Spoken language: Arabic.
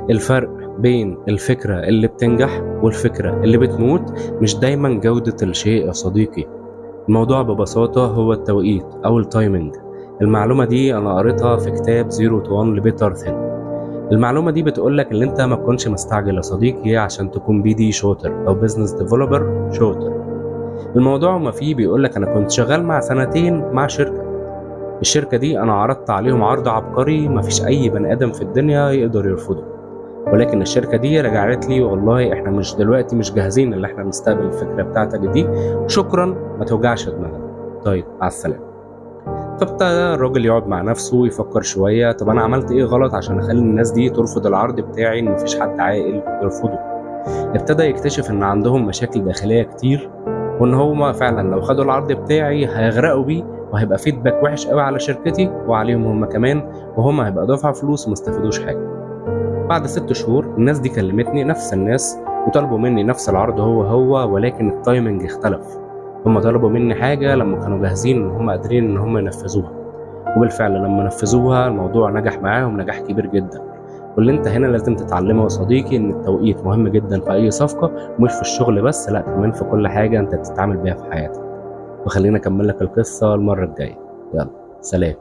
الفرق بين الفكرة اللي بتنجح والفكرة اللي بتموت مش دايما جودة الشيء يا صديقي. الموضوع ببساطة هو التوقيت أو التايمنج. المعلومة دي أنا قريتها في كتاب زيرو تو 1 لبيتر ثين. المعلومة دي بتقولك إن أنت ما تكونش مستعجل يا صديقي عشان تكون بي دي شاطر أو بيزنس ديفلوبر شاطر. الموضوع ما فيه بيقولك أنا كنت شغال مع سنتين مع الشركة دي أنا عرضت عليهم عرض عبقري مفيش أي بني آدم في الدنيا يقدر يرفضه، ولكن الشركة دي رجعت لي والله احنا مش دلوقتي مش جاهزين اللي احنا نستقبل الفكرة بتاعتك دي، شكرا ما توجعش دماغنا، طيب على السلامة. فابتدى الراجل يقعد مع نفسه يفكر شوية، طب انا عملت ايه غلط عشان اخلي الناس دي ترفض العرض بتاعي ان مفيش حد عاقل يرفضه. ابتدى يكتشف ان عندهم مشاكل داخلية كتير، وان هما فعلا لو خدوا العرض بتاعي هيغرقوا بيه وهيبقى فيدباك وحش قوي على شركتي وعليهم هما كمان، وهما هيبقى دفع فلوس وما استفادوش حاجة. بعد 6 شهور الناس دي كلمتني، نفس الناس، وطلبوا مني نفس العرض هو ولكن التايمنج اختلف. هم طلبوا مني حاجة لما كانوا جاهزين ان هم قادرين ان هم ينفذوها، وبالفعل لما نفذوها الموضوع نجح معاهم نجاح كبير جدا. واللي انت هنا لازم تتعلمه يا صديقي ان التوقيت مهم جدا في اي صفقة، مش في الشغل بس، لا كمان في كل حاجة انت بتتعامل بيها في حياتك. وخلينا اكمل لك القصة المرة الجاية. يلا سلام.